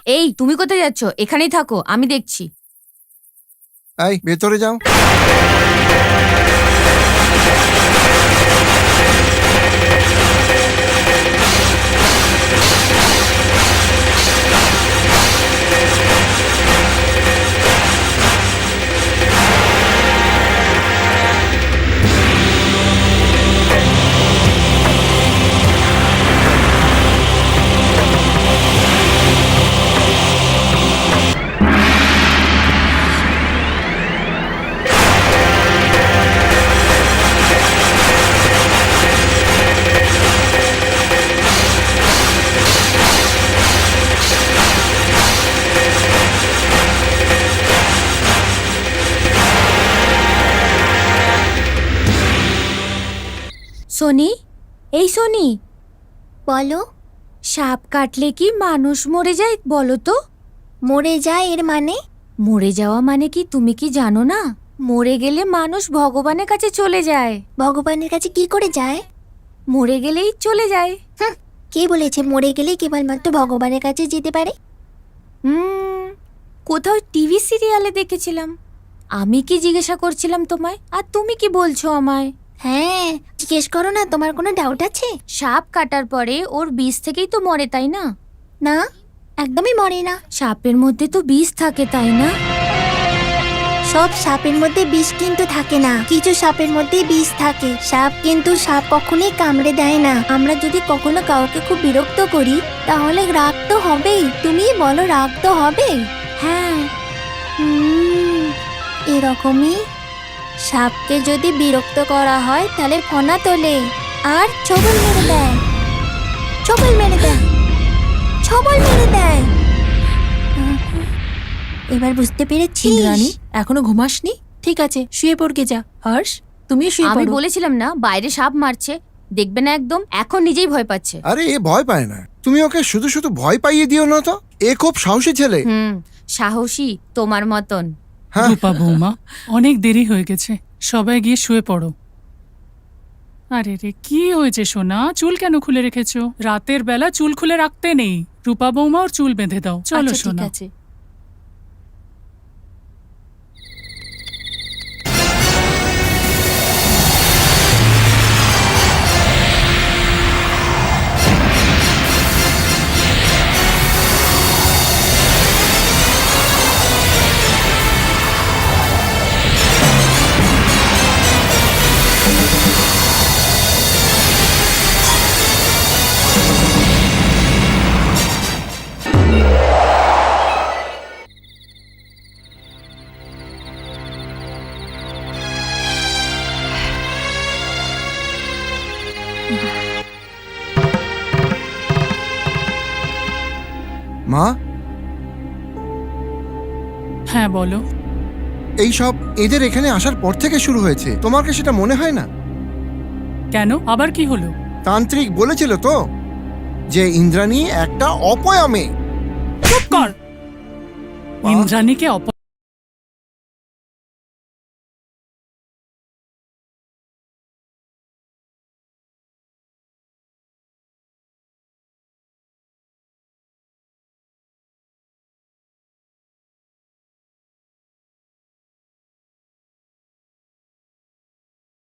এই তুমি কোথায় যাচ্ছ? এখানেই থাকো, আমি দেখছি। এই ভেতরে যাও। সোনি, এই সোনি, বলো। সাপ কাটলে কি মানুষ মরে যায় বলো তো? মরে যায় এর মানে? মরে যাওয়া মানে কি তুমি কি জানো না? মরে গেলে মানুষ ভগবানের কাছে চলে যায়। ভগবানের কাছে কি করে যায়? মরে গেলেই চলে যায়। কে বলেছে মরে গেলেই কেবলমাত্র ভগবানের কাছে যেতে পারে? কোথাও টিভি সিরিয়ালে দেখেছিলাম। আমি কি জিজ্ঞাসা করছিলাম তোমায়, আর তুমি কি বলছো আমায়? হ্যাঁ, জিজ্ঞেস করো না, তোমার কোনো ডাউট আছে? সাপ কাটার পরে ওর বিষ থেকেই তো মরে, তাই না? না, একদমই মরে না। সাপের মধ্যে তো বিষ থাকে, তাই না? সব সাপের মধ্যে বিষ কিন্তু থাকে না, কিছু সাপের মধ্যে বিষ থাকে। সাপ কখনোই কামড়ে দেয় না। আমরা যদি কখনো কাউকে খুব বিরক্ত করি তাহলে রাগ তো হবেই। তুমি বলো, রাগ তো হবে। হ্যাঁ। এরকমই সাপকে যদি বিরক্ত করা হয় তাহলে ফনা তোলে আর ছবল মেরে দেয়, ছবল মেরে দেয়, ছবল মেরে দেয়। এবার বুঝতে পেরেছি? ইন্দ্রাণী, এখনো ঘুমাসনি? ঠিক আছে, শুয়ে পড়কে যা। হর্ষ, তুমিও শুয়ে আমি পড়ো। বলেছিলাম না বাইরে সাপ মারছে, দেখবে না একদম। এখন নিজেই ভয় পাচ্ছে। আরে এ ভয় পায় না, তুমি ওকে শুধু শুধু ভয় পাইয়ে দিও না তো। এ খুব সাহসী ছেলে। সাহসী তোমার মতন। হ্যাঁ। রূপা বৌমা, অনেক দেরি হয়ে গেছে, সবাই গিয়ে শুয়ে পড়ো। আরে রে, কি হয়েছে সোনা? চুল কেন খুলে রেখেছো? রাতের বেলা চুল খুলে রাখতে নেই। রূপা বৌমা ওর চুল বেঁধে দাও। চলো আচ্ছা, ঠিক সোনা। আছে। মা, হ্যাঁ বলো। এই সব এদের এখানে আসার পর থেকে শুরু হয়েছে, তোমার কি সেটা মনে হয় না? কেন, আবার কি হলো? তান্ত্রিক বলেছিল তো যে ইন্দ্রাণী একটা অপয়া মেয়ে। চুপ কর। ইন্দ্রাণীকে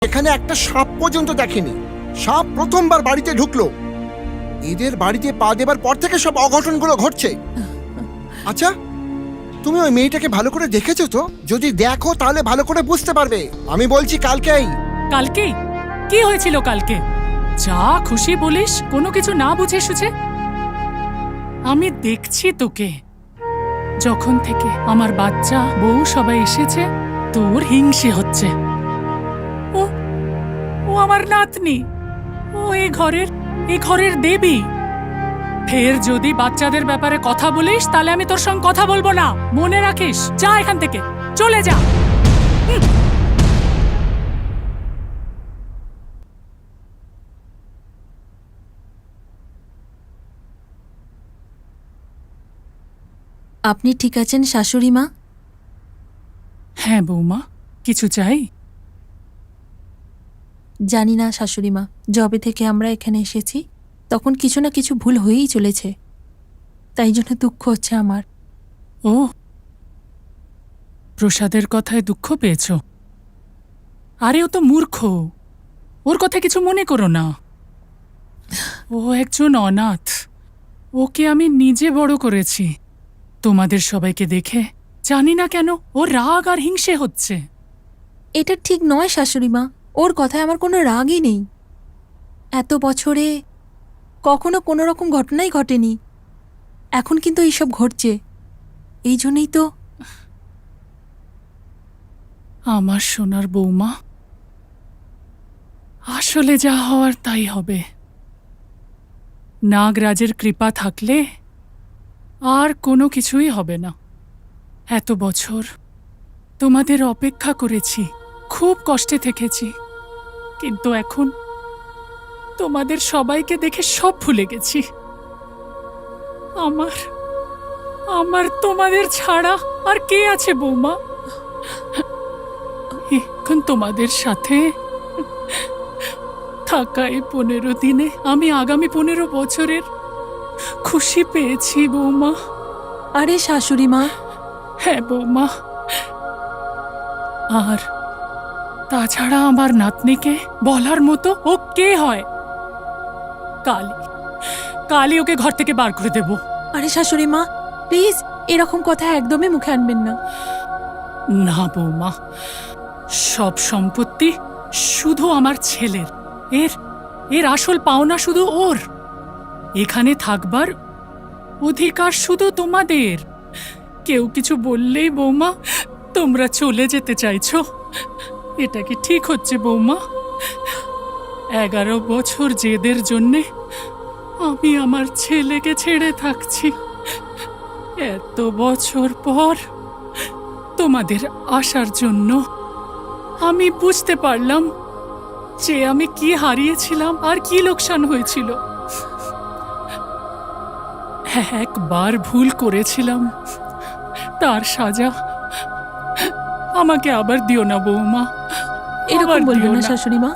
এখানে একটা সাপ পর্যন্ত দেখেনি। সাপ প্রথমবার বাড়িতে ঢুকলো, এদের বাড়িতে পা দেবার পর থেকে সব অঘটনগুলো ঘটছে। আচ্ছা, তুমি ওই মেয়েটাকে ভালো করে দেখেছো তো? যদি দেখো তাহলে ভালো করে বুঝতে পারবে। আমি বলছি কালকেই। কালকে কি হয়েছিল? কালকে যা খুশি বলিস, কোনো কিছু না বুঝে সুঝে। আমি দেখছি তোকে, যখন থেকে আমার বাচ্চা বউ সবাই এসেছে তোর হিংসে হচ্ছে। ও ও আমার নাতনি, ও এই ঘরের দেবী। ফের যদি বাচ্চাদের ব্যাপারে কথা বলিস তাহলে আমি তোর সঙ্গে কথা বলবো না, মনে রাখিস। যা এখান থেকে, চলে যা। আপনি ঠিক আছেন শাশুড়ি মা? হ্যাঁ বৌমা, কিছু চাই? জানি না শাশুড়ি মা, যবে থেকে আমরা এখানে এসেছি তখন কিছু না কিছু ভুল হয়েই চলেছে। তাই জন্য দুঃখ হচ্ছে আমার। ও, প্রসাদের কথায় দুঃখ পেয়েছ? আরে ও তো মূর্খ, ওর কথা কিছু মনে করো না। ও একজন অনাথ, ওকে আমি নিজে বড় করেছি। তোমাদের সবাইকে দেখে জানি না কেন ওর রাগ আর হিংসে হচ্ছে। এটা ঠিক নয় শাশুড়ি মা, ওর কথায় আমার কোনো রাগই নেই। এত বছরে কখনো কোনো রকম ঘটনাই ঘটেনি, এখন কিন্তু এইসব ঘটছে। এই জন্যই তো। আমার সোনার বৌমা, আসলে যা হওয়ার তাই হবে। নাগরাজের কৃপা থাকলে আর কোনো কিছুই হবে না। এত বছর তোমাদের অপেক্ষা করেছি, খুব কষ্টে থেকেছি, কিন্তু এখন তোমাদের সবাইকে দেখে সব ভুলে গেছি। আমার আমার তোমাদের ছাড়া আর কে আছে বৌমা? এখন তোমাদের সাথে থাকা এই 15 দিনে আমি আগামী 15 বছরের খুশি পেয়েছি বৌমা। আরে শাশুড়ি মা, হ্যাঁ বৌমা, আর তাছাড়া আমার নাতনিকে বলার মতো ও কে হয়? কালী, কালী ওকে ঘর থেকে বার করে দেব। আরে শাশুড়ি মা প্লিজ, এরকম কথা একদমই মুখে আনবেন না। না বৌমা, সব সম্পত্তি শুধু আমার ছেলের, এর এর আসল পাওনা শুধু ওর। এখানে থাকবার অধিকার শুধু তোমাদের। কেউ কিছু বললেই বৌমা তোমরা চলে যেতে চাইছো, এটা কি ঠিক হচ্ছে বৌমা? 11 বছর জেদের জন্যে আমি আমার ছেলেকে ছেড়ে থাকছি। এত বছর পর তোমাদের আসার জন্য আমি বুঝতে পারলাম যে আমি কি হারিয়েছিলাম আর কি লোকসান হয়েছিল। একবার ভুল করেছিলাম, তার সাজা আমাকে আবার দিও না বৌমা। এরকম আবার বলবেন দিও না না। শাশুড়ি মা,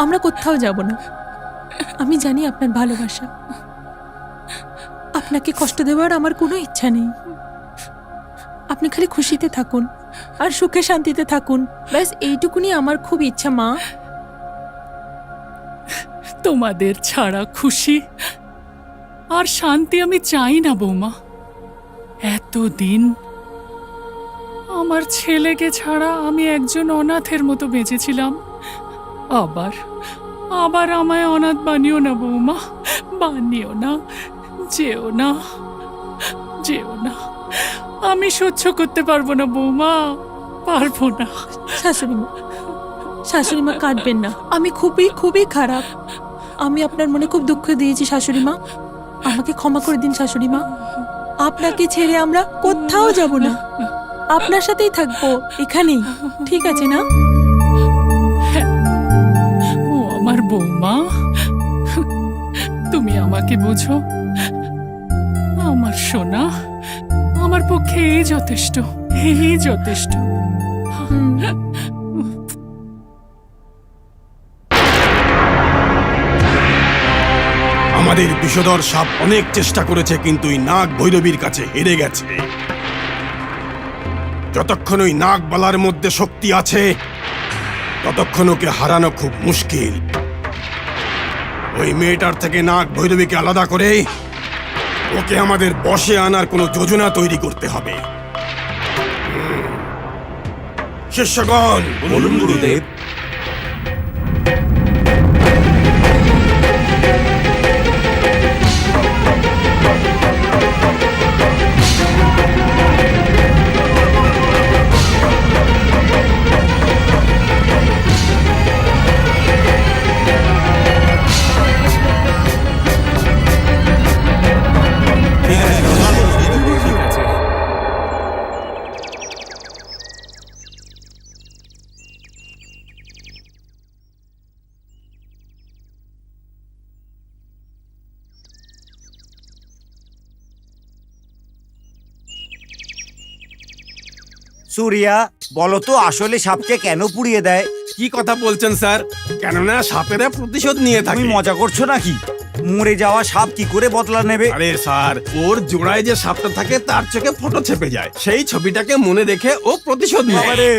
আমরা কোথাও যাব না। আমি জানি আপনার ভালোবাসা, আপনাকে কষ্ট দেওয়ার আমার কোনো ইচ্ছা নেই। আপনি খালি খুশিতে থাকুন আর সুখে শান্তিতে থাকুন, ব্যাস এইটুকুনি আমার খুব ইচ্ছা মা। তোমাদের ছাড়া খুশি আর শান্তি আমি চাই না বৌমা। এতদিন আমার ছেলেকে ছাড়া আমি একজন অনাথের মতো বেঁচেছিলাম। আবার আবার আমায় অনাথ বানিও না বৌমা, বানিও না, যেও না, যেও না। আমি সহ্য করতে পারবো না বৌমা, পারবো না। শাশুড়ি মা, শাশুড়ি মা কাঁদবেন না, আমি খুবই খুবই খারাপ। আমি আপনার মনে খুব দুঃখ দিয়েছি শাশুড়ি মা, আমাকে ক্ষমা করে দিন শাশুড়ি মা। আপনাকে ছেড়ে আমরা কোথাও যাব না, আপনার সাথেই থাকবো এখানেই, ঠিক আছে না? ও আমার বৌমা, তুমি আমাকে বোঝো। আমার সোনা, আমার পক্ষে এই যথেষ্ট, এই যথেষ্ট। আমাদের বিষধর সাপ অনেক চেষ্টা করেছে, কিন্তু ওই নাগ ভৈরবীর কাছে হেরে গেছে। যতক্ষণ ওই নাগবালার মধ্যে শক্তি আছে ততক্ষণ ওকে হারানো খুব মুশকিল। ওই মেয়েটার থেকে নাগ ভৈরবীকে আলাদা করে ওকে আমাদের বশে আনার কোনো যোজনা তৈরি করতে হবে। শিষ্যগণ বলুন গুরুদেব। সুরিয়া, বলো তো আসলে সাপকে কেন পুড়িয়ে দেয়? কি কথা বলছেন স্যার? কেননা সাপেরা প্রতিশোধ নিয়ে তুমি থাকে। মজা করছো নাকি? মরে যাওয়া সাপ কি করে বদলা নেবে? আরে স্যার, ওর জোড়ায় যে সাপটা থাকে তার চোখে ফটো ছেপে যায়, সেই ছবিটাকে মনে রেখে ও প্রতিশোধ নেয়। বাবারে!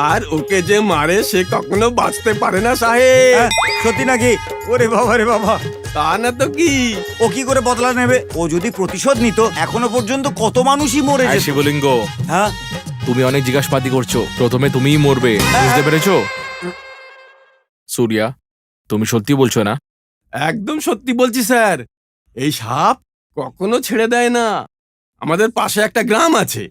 আর ওকে যে মারে সে কখনো বাঁচতে পারে না সাহেব। হ্যাঁ, সত্যি নাকি? ওরে বাবা রে বাবা, তা না তো কি। ও কি করে বদলা নেবে? ও যদি প্রতিশোধ নিত এখনো পর্যন্ত কত মানুষই মরে হ্যাঁ যেত। শিবলিঙ্গ, হ্যাঁ, তুমি অনেক জিজ্ঞাসাবাদি করছো, প্রথমে তুমিই মরবে, বুঝতে পেরেছো? সূর্যা, তুমি সত্যি বলছো না? একদম সত্যি বলছি স্যার, এই সাপ কখনো ছেড়ে দেয় না। আমাদের পাশে একটা গ্রাম আছে,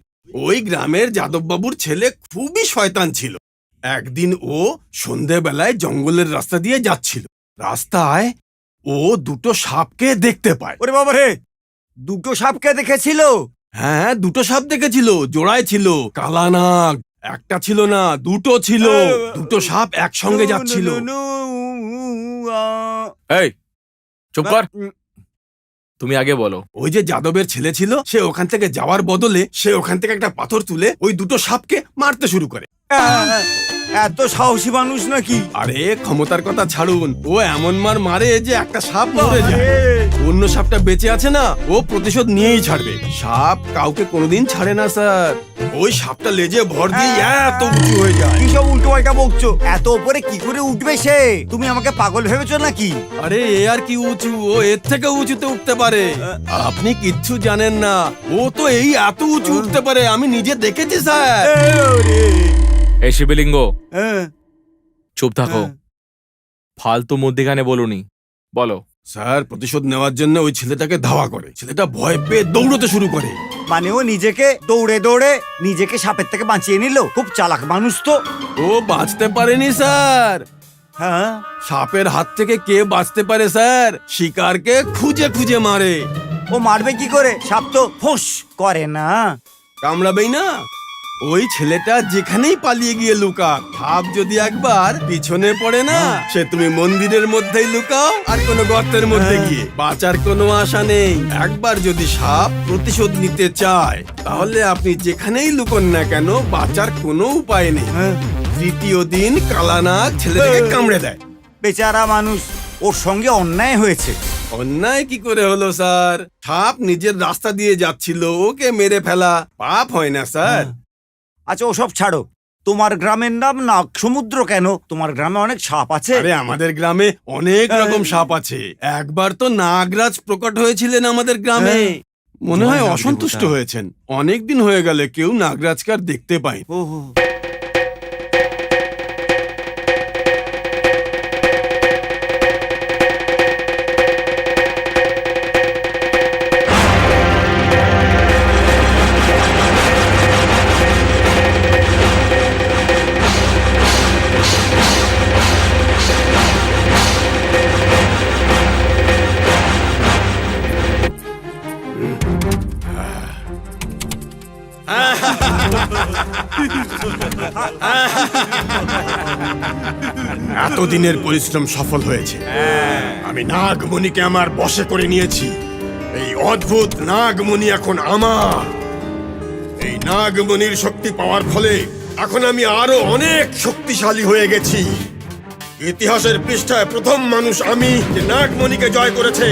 ওই গ্রামের যাদববাবুর ছেলে খুবই শয়তান ছিল। একদিন ও সন্ধেবেলায় জঙ্গলের রাস্তা দিয়ে যাচ্ছিল, রাস্তায় ও দুটো সাপকে দেখতে পায়। ওরে বাবা রে, দুটো সাপকে দেখেছিল? হ্যাঁ, দুটো সাপ দেখেছিল, জোড়ায় ছিল, কালা নাগ। একটা ছিল না, দুটো ছিল। দুটো সাপ একসঙ্গে যাচ্ছিল। এই চুপ কর, তুমি আগে বলো। ওই যে যাদবের ছেলে ছিল, সে ওখান থেকে যাওয়ার বদলে সে ওখান থেকে একটা পাথর তুলে ওই দুটো সাপকে মারতে শুরু করে। এত সাহসী মানুষ নাকি? আরে ক্ষমতার কথা ছাড়ুন, ও এমন মার মারে যে একটা সাপ মরে যায়। অন্য সাপটা বেঁচে আছে না, ও প্রতিশোধ নিয়েই ছাড়বে। সাপ কাউকে কোনোদিন ছাড়ে না স্যার। ওই সাপটা লেজে ভর দিয়ে এত উঁচু হয়ে যায়। কি সব উল্টো পাল্টা বকছো? এত উপরে কি করে উঠবে সে? তুমি আমাকে পাগল ভেবেছো নাকি? আরে এ আর কি উঁচু, ও এর থেকে উঁচুতে উঠতে পারে। আপনি কিচ্ছু জানেন না, ও তো এই এত উঁচু উঠতে পারে, আমি নিজে দেখেছি স্যার। এই শিবলিঙ্গ, হ্যাঁ, চুপ থাকো, ফালতু মধ্যিখানে বলুনি, বলো। স্যার, প্রতিশোধ নেওয়ার জন্য ওই ছেলেটাকে ধাওয়া করে। ছেলেটা ভয় পেয়ে দৌড়তে শুরু করে। মানে ও নিজেকে দৌড়ে দৌড়ে নিজেকে সাপের থেকে বাঁচিয়ে নিল? খুব চালাক মানুষ তো। ও বাঁচতে পারেনি স্যার। হ্যাঁ, সাপের হাত থেকে কে বাঁচতে পারে স্যার? শিকারকে খুঁজে খুঁজে মারে। ও মারবে কি করে? সাপ তো ফোঁস করে না। কামড়াবেই না। ওই ছেলেটা যেখানেই পালিয়ে গিয়ে লুকা, সাপ যদি একবার পিছনে পড়ে না, সে তুমি মন্দিরের মধ্যেই লুকাও আর কোনো গর্তের মধ্যে গিয়ে, বাঁচার কোনো আশা নেই। একবার যদি সাপ প্রতিশোধ নিতে চায়, তাহলে আপনি যেখানেই লুকোন না কেন, বাঁচার কোনো উপায় নেই। তৃতীয় দিন কালানাগ ছেলেটাকে কামড়ে দেয়। বেচারা মানুষ, ওর সঙ্গে অন্যায় হয়েছে। অন্যায় কি করে হলো স্যার? সাপ নিজের রাস্তা দিয়ে যাচ্ছিল, ওকে মেরে ফেলা পাপ হয় না স্যার? আচ্ছা, ওসব ছাড়ো। তোমার গ্রামের নাম নাগ সমুদ্র কেন? তোমার গ্রামে অনেক সাপ আছে। আরে আমাদের গ্রামে অনেক রকম সাপ আছে। একবার তো নাগরাজ প্রকট হয়েছিলেন আমাদের গ্রামে। মনে হয় জয় নাগ অসন্তুষ্ট দেবতা। হয়েছেন। অনেকদিন হয়ে গেলে কেউ নাগরাজকে আর দেখতে পাই। ওহো। এতদিনের পরিশ্রম সফল হয়েছে। আমি নাগমণিকে আমার বশে করে নিয়েছি। এই অদ্ভুত নাগমণি এখন আমার। এই নাগমণির শক্তি পাওয়ার ফলে এখন আমি আরো অনেক শক্তিশালী হয়ে গেছি। ইতিহাসের পৃষ্ঠায় প্রথম মানুষ আমি যে নাগমণিকে জয় করেছে।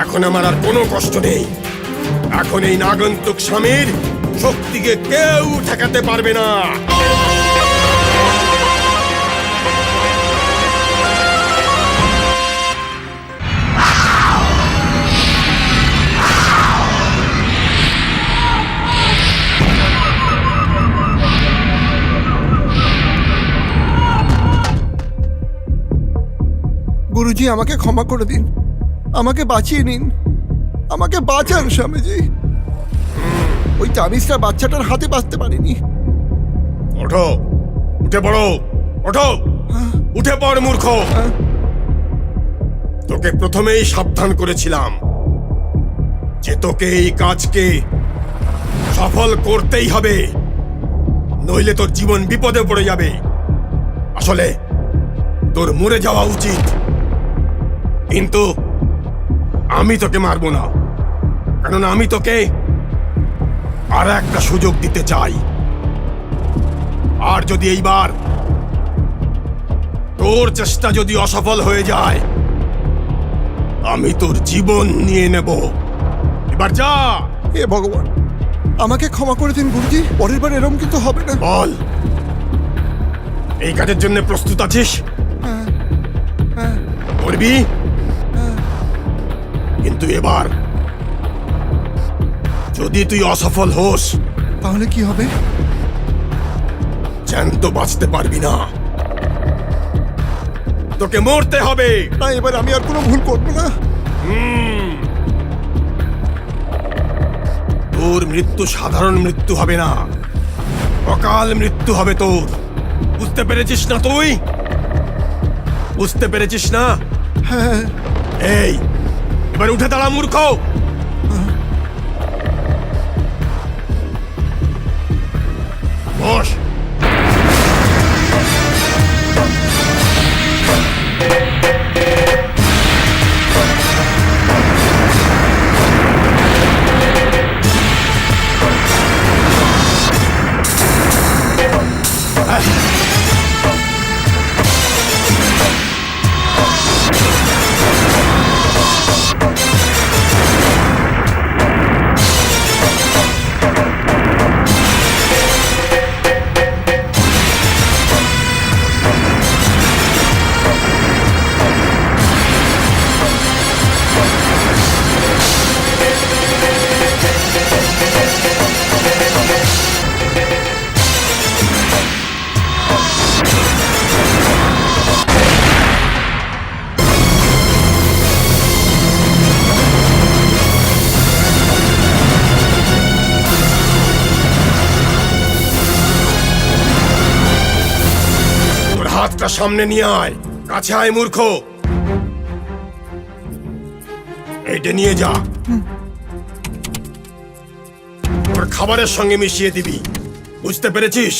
এখন আমার আর কোনো কষ্ট নেই। এখন এই নাগন্তুক স্বামীর শক্তিকে কেউ ঠেকাতে পারবে না। গুরুজি, আমাকে ক্ষমা করে দিন, আমাকে বাঁচিয়ে নিন, আমাকে বাঁচান স্বামীজি। ওই তাবিজটা বাচ্চাটার হাতে বাঁচতে পারিনি। ওঠো, উঠে পড়ো, ওঠো, উঠে পড় মূর্খ। তোকে প্রথমেই সাবধান করেছিলাম যে তোকে এই কাজকে সফল করতেই হবে, নইলে তোর জীবন বিপদে পড়ে যাবে। আসলে তোর মরে যাওয়া উচিত, কিন্তু আমি তোকে মারবো না, কারণ আমি তোকে আর একটা সুযোগ দিতে চাই। আর যদি এইবার তোর চেষ্টা যদি অসফল হয়ে যায়, আমি তোর জীবন নিয়ে নেব। এবার যা। হে ভগবান, আমাকে ক্ষমা করে দিন গুরুজি, পরের বার এরম কিন্তু হবে না। বল, এই কাজের জন্য প্রস্তুত আছিস? করবি? কিন্তু এবার যদি তুই অসফল হোস, তাহলে কি হবে? জ্যান্ত বাঁচতে পারবি না, তোকে মরতে হবে। না, এবার আমি আর কোনো ভুল করবো না। তোর মৃত্যু সাধারণ মৃত্যু হবে না, অকাল মৃত্যু হবে তোর। বুঝতে পেরেছিস না তুই? বুঝতে পেরেছিস না? হ্যাঁ। এই, এবার উঠে দাঁড়া মূর্খ। বস। হাতটা সামনে নিয়ে আয়, কাছে আয় মূর্খ। এইটা নিয়ে যা, তোর খাবারের সঙ্গে মিশিয়ে দিবি। বুঝতে পেরেছিস?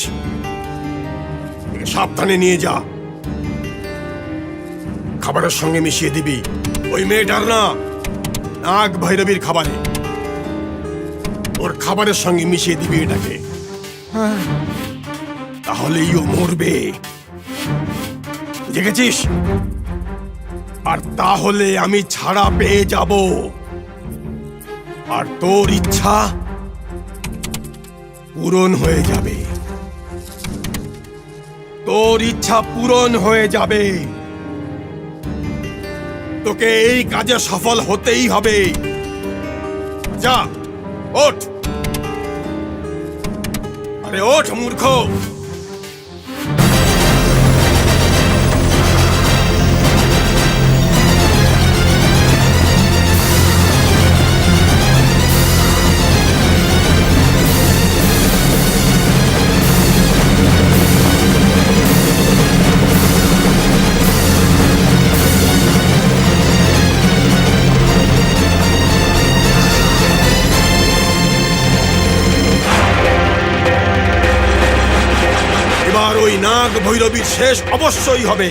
সাবধানে নিয়ে যা, খাবারের সঙ্গে মিশিয়ে দিবি। ওই মেয়েটার না, নাগ ভৈরবীর খাবারে, ওর খাবারের সঙ্গে মিশিয়ে দিবি এটাকে। তাহলেই ও মরবে, দেখেছিস? আর তাহলে আমি ছাড়া পেয়ে যাব, আর তোর ইচ্ছা পূরণ হয়ে যাবে। তোর ইচ্ছা পূরণ হয়ে যাবে। তোকে এই কাজে সফল হতেই হবে। যা, ওঠ। আরে ওঠ মূর্খ। এবার ওই নাগ ভৈরবীর শেষ অবশ্যই হবে।